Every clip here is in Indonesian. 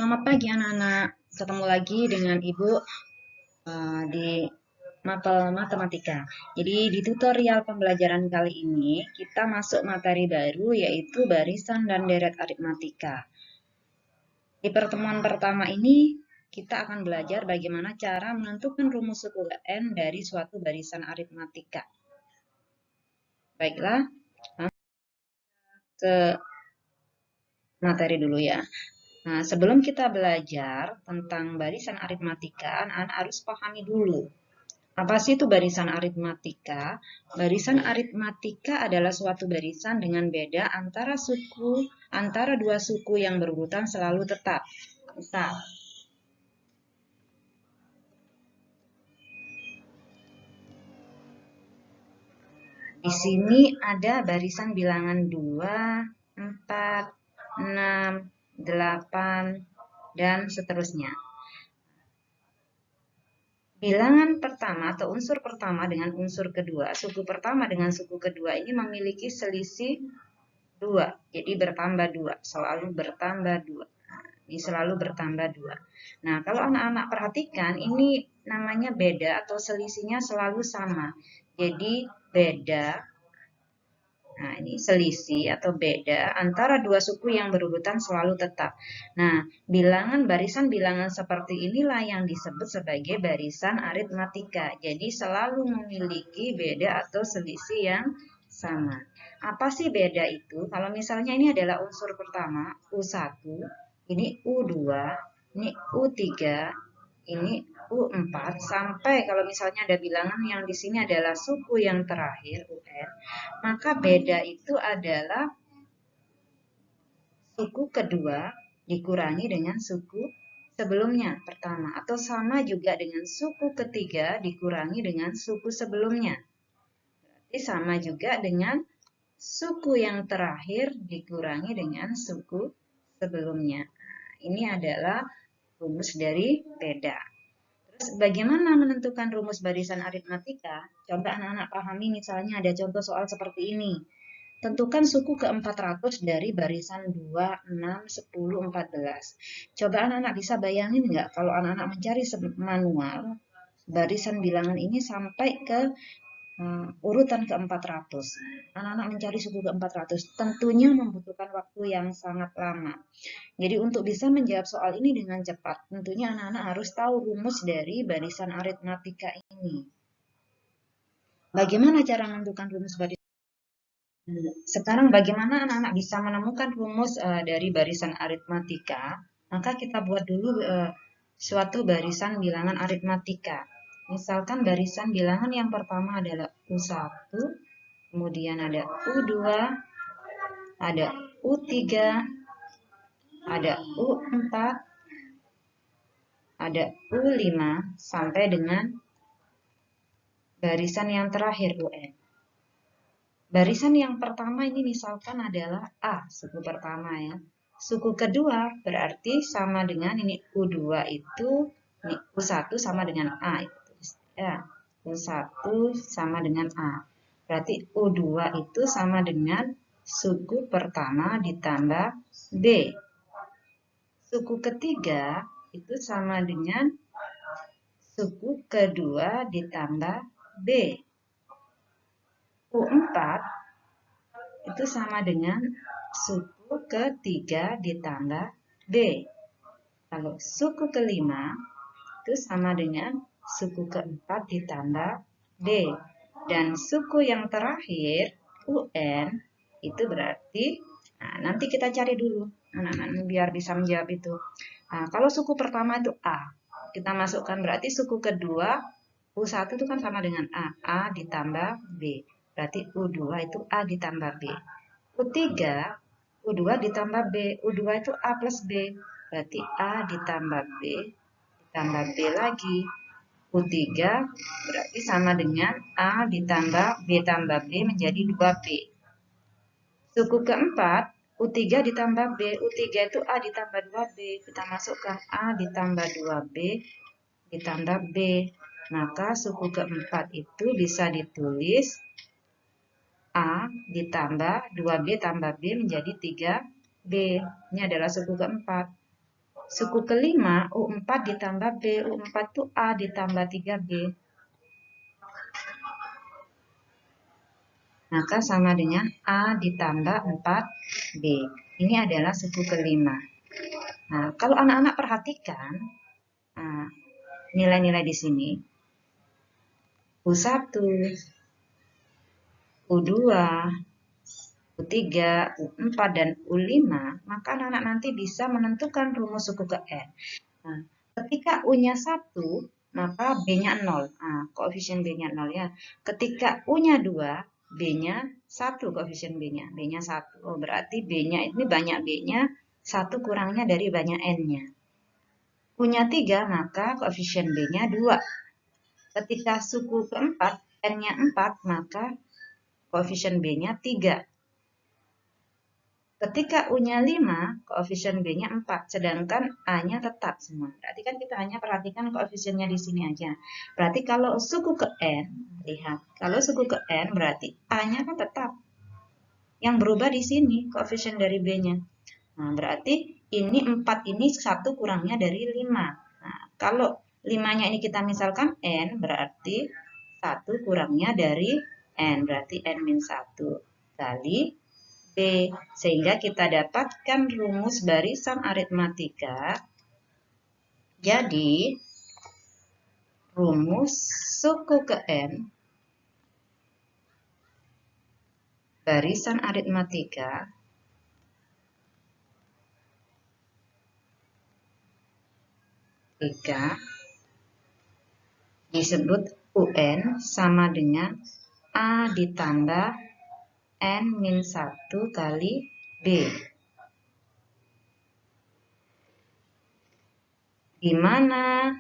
Selamat pagi anak-anak, ketemu lagi dengan Ibu di Mapel Matematika. Jadi di tutorial pembelajaran kali ini kita masuk materi baru yaitu barisan dan deret aritmatika. Di pertemuan pertama ini kita akan belajar bagaimana cara menentukan rumus suku n dari suatu barisan aritmatika. Baiklah, ke materi dulu ya. Nah, sebelum kita belajar tentang barisan aritmatika, anak-anak harus pahami dulu. Apa sih itu barisan aritmatika? Barisan aritmatika adalah suatu barisan dengan beda antara dua suku yang berurutan selalu tetap. Misal, di sini ada barisan bilangan 2, 4, 6, 8, dan seterusnya. Bilangan pertama atau unsur pertama dengan unsur kedua, suku pertama dengan suku kedua ini memiliki selisih 2. Jadi bertambah 2, selalu bertambah 2. Ini selalu bertambah 2. Nah, kalau anak-anak perhatikan, ini namanya beda atau selisihnya selalu sama. Jadi beda. Nah, ini selisih atau beda antara dua suku yang berurutan selalu tetap. Nah, barisan bilangan seperti inilah yang disebut sebagai barisan aritmatika. Jadi selalu memiliki beda atau selisih yang sama. Apa sih beda itu? Kalau misalnya ini adalah unsur pertama, U1, ini U2, ini U3, ini U4, sampai kalau misalnya ada bilangan yang di sini adalah suku yang terakhir, UN, maka beda itu adalah suku kedua dikurangi dengan suku sebelumnya, pertama, atau sama juga dengan suku ketiga dikurangi dengan suku sebelumnya. Berarti sama juga dengan suku yang terakhir dikurangi dengan suku sebelumnya. Nah, ini adalah rumus dari beda. Terus bagaimana menentukan rumus barisan aritmatika? Coba anak-anak pahami, misalnya ada contoh soal seperti ini. Tentukan suku ke-400 dari barisan 2, 6, 10, 14. Coba anak-anak bisa bayangin nggak kalau anak-anak mencari manual barisan bilangan ini sampai ke urutan ke-400. Anak-anak mencari suku ke-400 tentunya membutuhkan waktu yang sangat lama. Jadi untuk bisa menjawab soal ini dengan cepat, tentunya anak-anak harus tahu rumus dari barisan aritmatika ini. Bagaimana cara menentukan rumus barisan? Sekarang bagaimana anak-anak bisa menemukan rumus dari barisan aritmatika? Maka kita buat dulu suatu barisan bilangan aritmatika. Misalkan barisan bilangan yang pertama adalah U1, kemudian ada U2, ada U3, ada U4, ada U5, sampai dengan barisan yang terakhir UN. Barisan yang pertama ini misalkan adalah A, suku pertama ya. Suku kedua berarti sama dengan ini U2 itu, ini U1 sama dengan A. Ya, U1 sama dengan A. Berarti U2 itu sama dengan suku pertama ditambah B. Suku ketiga itu sama dengan suku kedua ditambah B. U4 itu sama dengan suku ketiga ditambah B. Kalau suku kelima itu sama dengan suku keempat ditambah D. Dan suku yang terakhir UN itu berarti, nah nanti kita cari dulu anak-anak biar bisa menjawab itu. Nah, kalau suku pertama itu A, kita masukkan berarti suku kedua U1 itu kan sama dengan A ditambah B. Berarti U2 itu A ditambah B. U3, U2 ditambah B. U2 itu A plus B. Berarti A ditambah B ditambah B lagi. U3 berarti sama dengan A ditambah B tambah B menjadi 2B. Suku keempat, U3 ditambah B. U3 itu A ditambah 2B. Kita masukkan A ditambah 2B ditambah B. Maka suku keempat itu bisa ditulis A ditambah 2B tambah B menjadi 3B. Ini adalah suku keempat. suku kelima U4 ditambah B. U4 itu A ditambah 3B. Maka sama dengan A ditambah 4B. Ini adalah suku kelima. Nah, kalau anak-anak perhatikan nilai-nilai di sini, U1, U2, U3, U4, dan U5, maka anak-anak nanti bisa menentukan rumus suku ke N. Nah, ketika U-nya 1, maka B-nya 0. Nah, koefisien B-nya 0 ya. Ketika U-nya 2, B-nya 1, koefisien B-nya. B-nya 1. Oh, berarti B-nya ini banyak B-nya, 1 kurangnya dari banyak N-nya. U-nya 3, maka koefisien B-nya 2. Ketika suku keempat, N-nya 4, maka koefisien B-nya 3. Ketika U-nya 5, koefisien B-nya 4, sedangkan A-nya tetap semua. Berarti kan kita hanya perhatikan koefisiennya di sini aja. Berarti kalau suku ke N, lihat, kalau suku ke N berarti A-nya kan tetap. Yang berubah di sini koefisien dari B-nya. Nah, berarti ini 4 ini 1 kurangnya dari 5. Nah, kalau 5-nya ini kita misalkan N, berarti 1 kurangnya dari N, berarti N-1 kali B, sehingga kita dapatkan rumus barisan aritmatika. Jadi, rumus suku ke N barisan aritmatika disebut UN sama dengan A ditambah N-1 kali B, di mana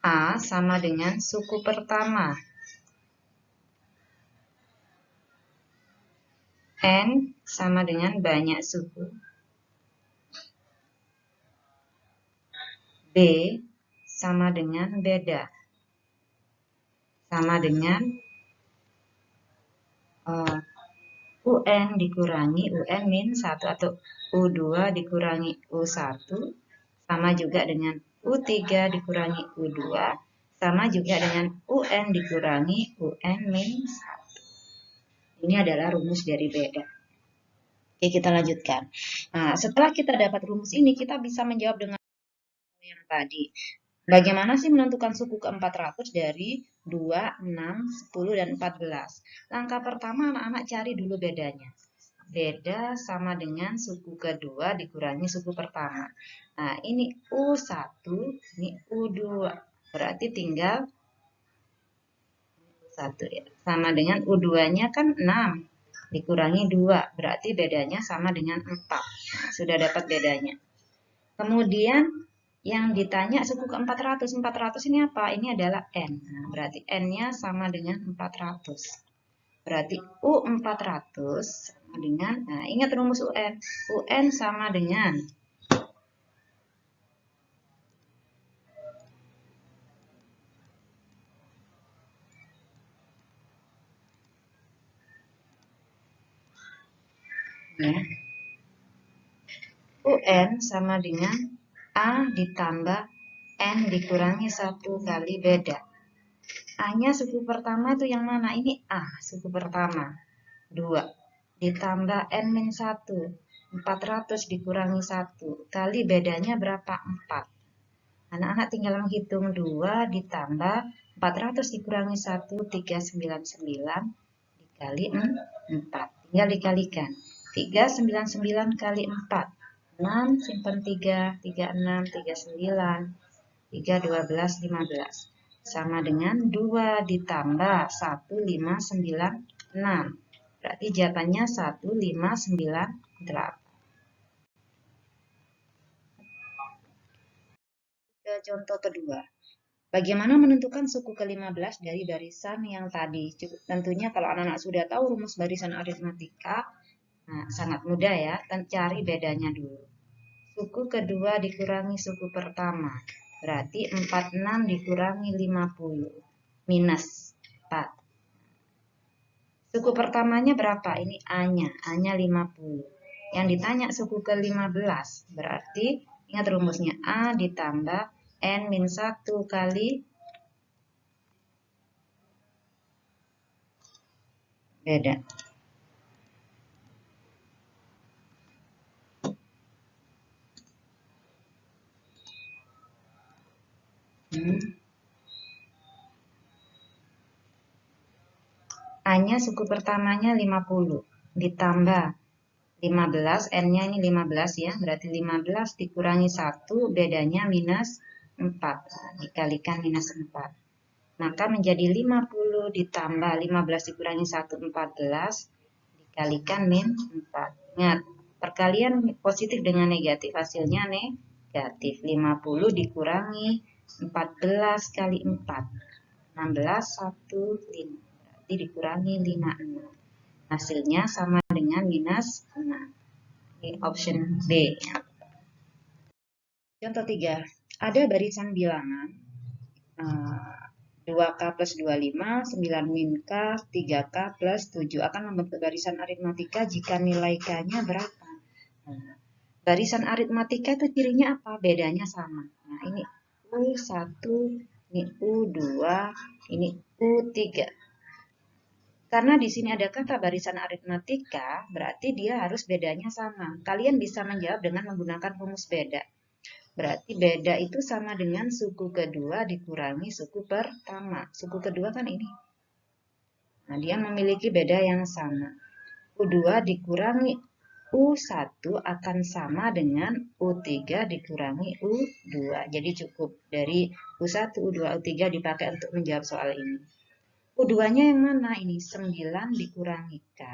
A sama dengan suku pertama, N sama dengan banyak suku, B sama dengan beda, sama dengan UN dikurangi UN-1 atau U2 dikurangi U1 sama juga dengan U3 dikurangi U2 sama juga dengan UN dikurangi UN-1. Ini adalah rumus dari beda. Oke, kita lanjutkan. Nah, setelah kita dapat rumus ini, kita bisa menjawab dengan yang tadi. Bagaimana sih menentukan suku ke-400 dari 2, 6, 10, dan 14? Langkah pertama anak-anak cari dulu bedanya. Beda sama dengan suku kedua dikurangi suku pertama. Nah, ini U1, ini U2. Berarti tinggal 1 ya. Sama dengan U2-nya kan 6 dikurangi 2. Berarti bedanya sama dengan 4. Nah, sudah dapat bedanya. Kemudian yang ditanya suku ke-400. 400 ini apa? Ini adalah N. Nah, berarti N-nya sama dengan 400. Berarti U400 sama dengan, nah ingat rumus UN. UN sama dengan ya, UN sama dengan A ditambah N dikurangi 1 kali beda. A-nya suku pertama itu yang mana? Ini A, suku pertama. 2 ditambah N-1. 400 dikurangi 1. Kali bedanya berapa? 4. Anak-anak tinggal menghitung 2 ditambah 400 dikurangi 1, 399 dikali 4. Tinggal dikalikan. 399 kali 4. 6 simpan 3, 36, 39, 3, 12, 15. Sama dengan 2 ditambah 1596. Berarti jawabannya 1598. Ke contoh kedua. Bagaimana menentukan suku ke-15 dari barisan yang tadi? Tentunya kalau anak-anak sudah tahu rumus barisan aritmatika, nah, sangat mudah ya, dan cari bedanya dulu. Suku kedua dikurangi suku pertama, berarti 46 dikurangi 50, minus 4. Suku pertamanya berapa? Ini A-nya 50. Yang ditanya suku ke-15. Berarti ingat rumusnya A ditambah N-1 kali beda. A-nya suku pertamanya 50 ditambah 15, N-nya ini 15 ya, berarti 15 dikurangi 1, bedanya minus 4, dikalikan minus 4. Maka menjadi 50 ditambah 15 dikurangi 1, 14, dikalikan min 4. Ingat, perkalian positif dengan negatif, hasilnya negatif. 50 dikurangi 14 kali 4, 16, 1, 5. Berarti dikurangi 56. Hasilnya sama dengan minus 6. Ini option B. Contoh 3. Ada barisan bilangan 2K plus 25, 9 min K, 3K plus 7 akan membentuk barisan aritmatika jika nilai K-nya berapa. Barisan aritmatika itu cirinya apa? Bedanya sama. Nah, ini U1, ini U2, ini U3. Karena di sini ada kata barisan aritmatika, berarti dia harus bedanya sama. Kalian bisa menjawab dengan menggunakan rumus beda. Berarti beda itu sama dengan suku kedua dikurangi suku pertama. Suku kedua kan ini. Nah, dia memiliki beda yang sama. U2 dikurangi U1 akan sama dengan U3 dikurangi U2. Jadi cukup dari U1, U2, U3 dipakai untuk menjawab soal ini. U2-nya yang mana? Ini 9 dikurangi K,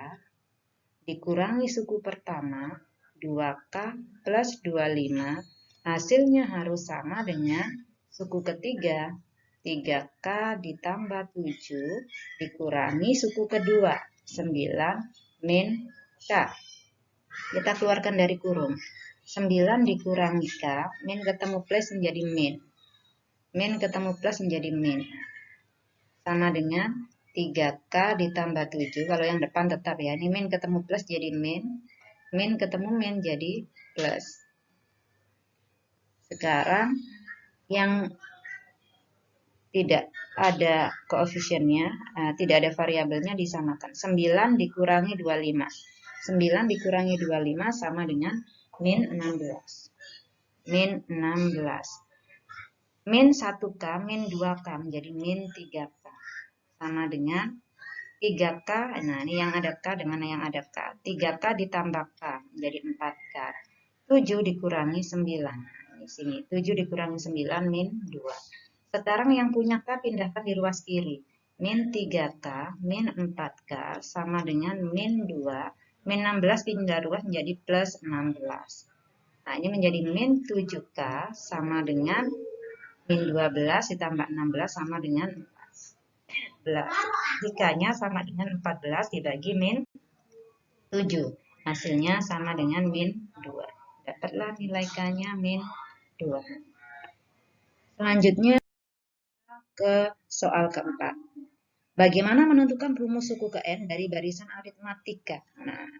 dikurangi suku pertama, 2K plus 25, hasilnya harus sama dengan suku ketiga, 3K ditambah 7, dikurangi suku kedua, 9 min K. Kita keluarkan dari kurung. 9 dikurangi K, min ketemu plus menjadi min. Min ketemu plus menjadi min. Sama dengan 3K ditambah 7. Kalau yang depan tetap ya. Ini min ketemu plus jadi min. Min ketemu min jadi plus. Sekarang yang tidak ada koefisiennya, tidak ada variabelnya disamakan. 9 dikurangi 25. 9 dikurangi 25 sama dengan min 16. Min 16. Min 1K, min 2K menjadi min 3K. Sama dengan 3K, nah ini yang ada K dengan yang ada K. 3K ditambah K menjadi 4K. 7 dikurangi 9. Di sini 7 dikurangi 9 min 2. Sekarang yang punya K pindahkan di ruas kiri. Min 3K, min 4K sama dengan min 2. Min 16 pindah ruas menjadi plus 16. Nah ini menjadi min 7K sama dengan min 12 ditambah 16 sama dengan 14. Jikanya sama dengan 14 dibagi min 7. Hasilnya sama dengan min 2. Dapatlah nilai K-nya min 2. Selanjutnya ke soal keempat. Bagaimana menentukan rumus suku ke N dari barisan aritmatika? Nah,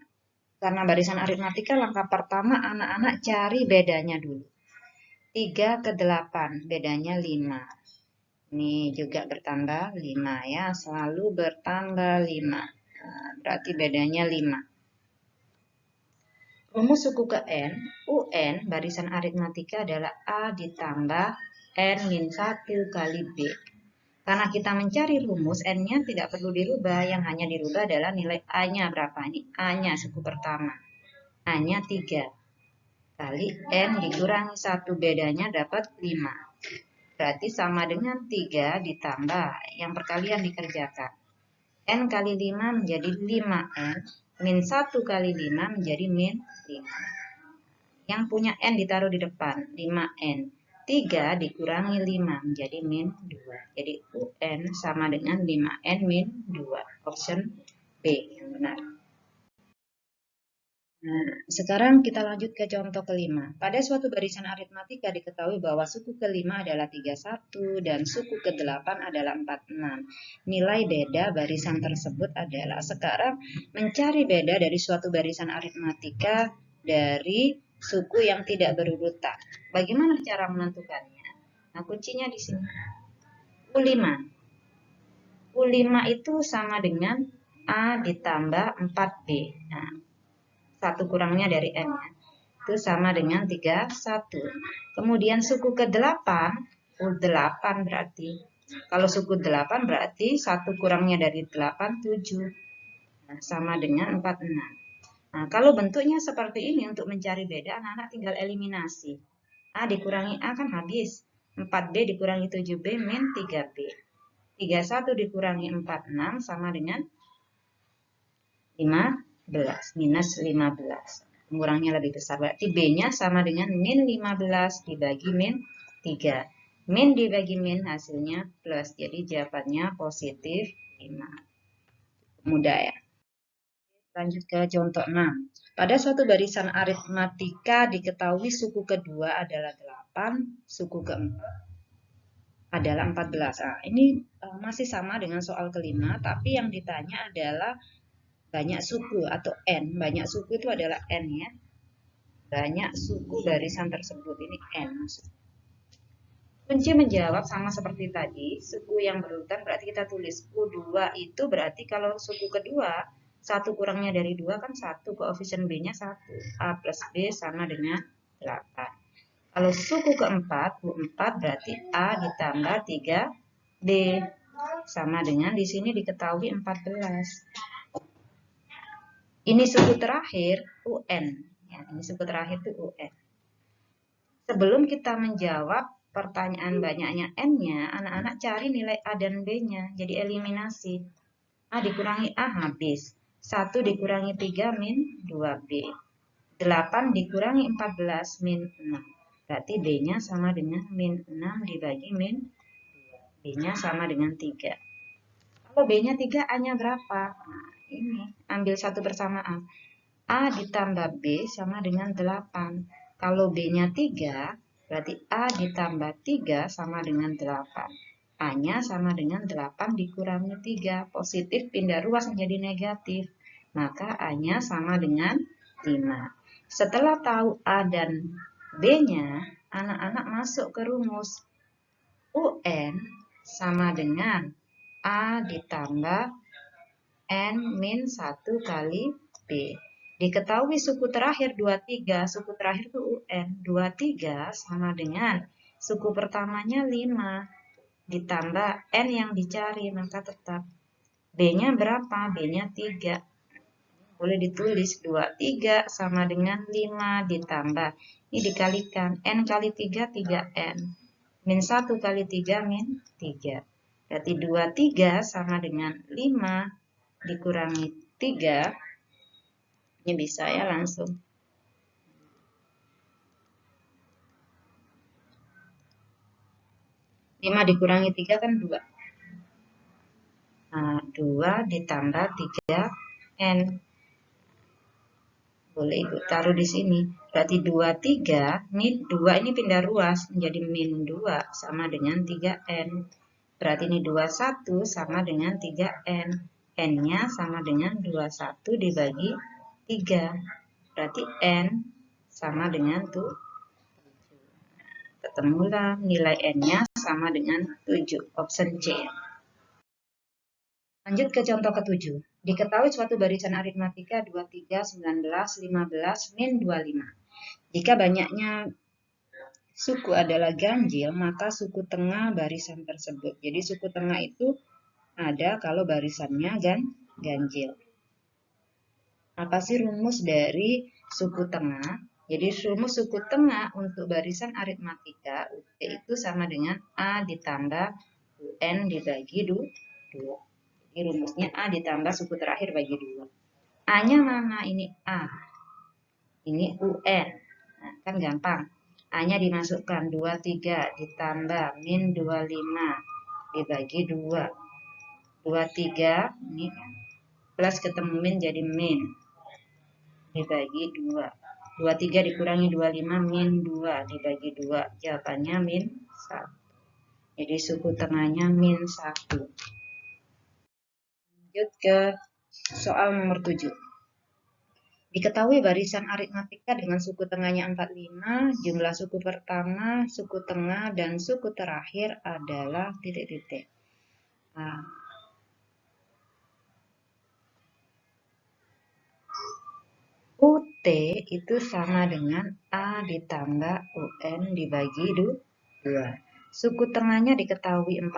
karena barisan aritmatika langkah pertama anak-anak cari bedanya dulu. 3 ke 8, bedanya 5. Ini juga bertambah 5 ya, selalu bertambah 5. Nah, berarti bedanya 5. Rumus suku ke N, UN barisan aritmatika adalah A ditambah N-1 kali B. Karena kita mencari rumus, N-nya tidak perlu dirubah, yang hanya dirubah adalah nilai A-nya berapa. Ini A-nya suku pertama. A-nya 3 kali N dikurangi 1, bedanya dapat 5. Berarti sama dengan 3 ditambah, yang perkalian dikerjakan. N kali 5 menjadi 5N, min 1 kali 5 menjadi min 5. Yang punya N ditaruh di depan, 5N. 3 dikurangi 5 menjadi min 2. Jadi UN sama dengan 5N min 2. Option B yang benar. Nah, sekarang kita lanjut ke contoh kelima. Pada suatu barisan aritmatika diketahui bahwa suku kelima adalah 31 dan suku ke-8 adalah 46. Nilai beda barisan tersebut adalah, sekarang mencari beda dari suatu barisan aritmatika dari suku yang tidak berurutan. Bagaimana cara menentukannya? Nah, kuncinya di sini. U5. U5 itu sama dengan A ditambah 4B. Nah, 1 kurangnya dari N ya. Itu sama dengan 31. Kemudian suku ke-8, U8 berarti. Kalau suku 8 berarti 1 kurangnya dari 8, 7. Nah, sama dengan 46. Nah, kalau bentuknya seperti ini untuk mencari beda, anak-anak tinggal eliminasi. A dikurangi A kan habis. 4B dikurangi 7B min 3B. 31 dikurangi 46 sama dengan 15, minus 15. Pengurangnya lebih besar, berarti B-nya sama dengan min 15 dibagi min 3. Min dibagi min hasilnya plus, jadi jawabannya positif 5. Mudah ya. Lanjut ke contoh 6. Pada suatu barisan aritmatika diketahui suku kedua adalah 8, suku keempat adalah 14. Nah, ini masih sama dengan soal kelima, tapi yang ditanya adalah banyak suku atau N. Banyak suku itu adalah N ya. Banyak suku barisan tersebut, ini N. Kunci menjawab sama seperti tadi, suku yang berurutan berarti kita tulis U2 itu berarti kalau suku kedua, 1 kurangnya dari 2 kan 1, koefisien B-nya 1. A plus B sama dengan 8. Kalau suku keempat, U4 berarti A ditambah 3B. Sama dengan di sini diketahui 14. Ini suku terakhir, UN. Ya, ini suku terakhir itu UN. Sebelum kita menjawab pertanyaan banyaknya N-nya, anak-anak cari nilai A dan B-nya. Jadi eliminasi. A dikurangi A habis. 1 dikurangi 3 min 2B. 8 dikurangi 14 min 6. Berarti B-nya sama dengan min 6 dibagi min 2. B-nya sama dengan 3. Kalau B-nya 3, A-nya berapa? Nah, ini. Ambil satu bersamaan. A ditambah B sama dengan 8. Kalau B-nya 3, berarti A ditambah 3 sama dengan 8. A-nya sama dengan 8 dikurangi 3. Positif pindah ruas menjadi negatif. Maka A-nya sama dengan 5. Setelah tahu A dan B-nya, anak-anak masuk ke rumus. UN sama dengan A ditambah N min 1 kali B. Diketahui suku terakhir 23, suku terakhir itu UN. 23 sama dengan suku pertamanya 5 ditambah N yang dicari, maka tetap. B-nya berapa? B-nya 3. Boleh ditulis 23 sama dengan 5 ditambah. Ini dikalikan. N kali 3, 3N. Min 1 kali 3, min 3. Berarti 23 sama dengan 5 dikurangi 3. Ini bisa ya langsung. 5 dikurangi 3 kan 2. Nah, 2 ditambah 3N. Boleh Ibu taruh di sini. Berarti 23, min 2 ini pindah ruas menjadi min 2 sama dengan 3N. Berarti ini 21 sama dengan 3N. N-nya sama dengan 21 dibagi 3. Berarti N sama dengan 7. Ketemulah nilai N-nya sama dengan 7. Option C. Lanjut ke contoh ke-7. Diketahui suatu barisan aritmatika 23, 19, 15, min 25. Jika banyaknya suku adalah ganjil, maka suku tengah barisan tersebut. Jadi suku tengah itu ada kalau barisannya ganjil. Apa sih rumus dari suku tengah? Jadi rumus suku tengah untuk barisan aritmatika UT itu sama dengan A ditambah UN dibagi 2. Ini rumusnya A ditambah suku terakhir bagi 2. A-nya mana? Ini A. Ini UN. Nah, kan gampang. A-nya dimasukkan 23 ditambah min 25 dibagi 2. 23 ini plus ketemu min jadi min dibagi 2. 23 dikurangi 25 min 2 dibagi 2. Jawabannya min 1. Jadi suku tengahnya min 1. Lanjut ke soal nomor 7. Diketahui barisan aritmatika dengan suku tengahnya 45, jumlah suku pertama, suku tengah, dan suku terakhir adalah titik-titik. Nah, UT itu sama dengan A ditambah UN dibagi 2. Suku tengahnya diketahui 45.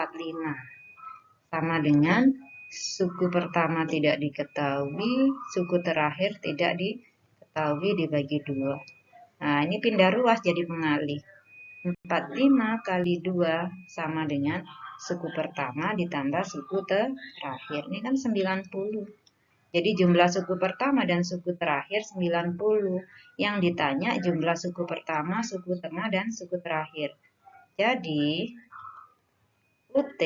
Sama dengan suku pertama tidak diketahui, suku terakhir tidak diketahui dibagi 2. Nah, ini pindah ruas jadi pengalih. 45 kali 2 sama dengan suku pertama ditambah suku terakhir. Ini kan 90. Jadi jumlah suku pertama dan suku terakhir 90. Yang ditanya jumlah suku pertama, suku tengah, dan suku terakhir. Jadi UT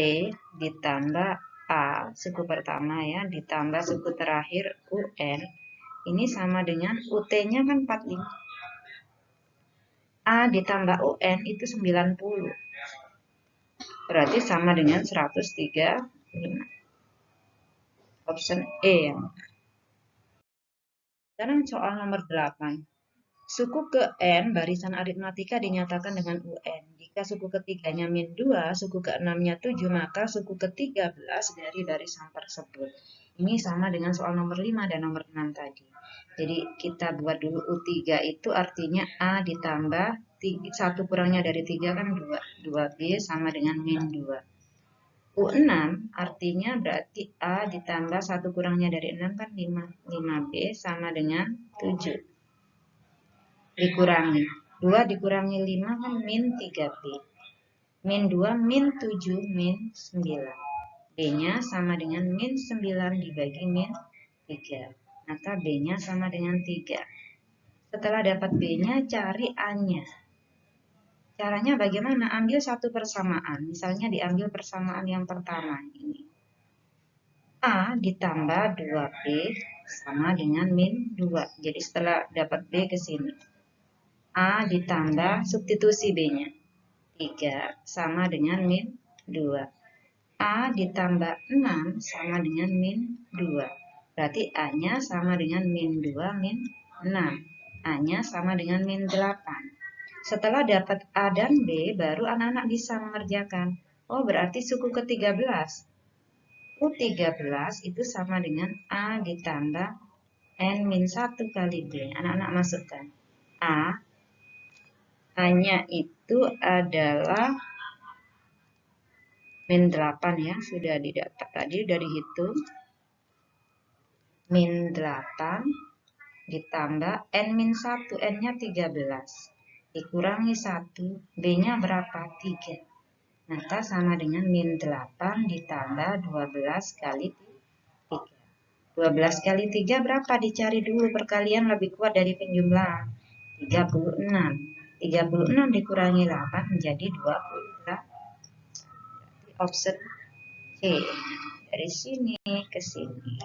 ditambah A, suku pertama ya, ditambah suku terakhir UN. Ini sama dengan UT-nya kan 45. A ditambah UN itu 90. Berarti sama dengan 135. Option E yang. Sekarang soal nomor 8. Suku ke N barisan aritmatika dinyatakan dengan UN. Jika suku ketiganya min 2, suku ke-6-nya 7, maka suku ke-13 dari barisan tersebut. Ini sama dengan soal nomor 5 dan nomor 6 tadi. Jadi kita buat dulu U3 itu artinya A ditambah 1 kurangnya dari 3 kan 2. 2B sama dengan min 2. U6 artinya berarti A ditambah 1 kurangnya dari 6 kan 5. 5B sama dengan 7. Dikurangi 2 dikurangi 5 kan min 3B. Min 2 min 7 min 9. B nya sama dengan min 9 dibagi min 3. Maka B nya sama dengan 3. Setelah dapat B nya cari A nya. Caranya bagaimana? Ambil satu persamaan. Misalnya diambil persamaan yang pertama ini. A ditambah 2B sama dengan min 2. Jadi setelah dapat B ke sini. A ditambah substitusi B-nya 3 sama dengan min 2. A ditambah 6 sama dengan min 2. Berarti A-nya sama dengan min 2 min 6. A-nya sama dengan min 8. Setelah dapat A dan B, baru anak-anak bisa mengerjakan. Oh, berarti suku ke-13. U13 itu sama dengan A ditambah N min 1 kali B. Anak-anak masukkan. A hanya itu adalah min 8 ya, sudah didapat tadi, sudah dihitung. Min 8 ditambah N min 1, N-nya 13. Dikurangi 1, B-nya berapa? 3. Maka sama dengan min 8 ditambah 12 kali 3. 12 kali 3 berapa? Dicari dulu, perkalian lebih kuat dari penjumlahan. 36. 36 dikurangi 8 menjadi 28. Option C. Dari sini ke sini.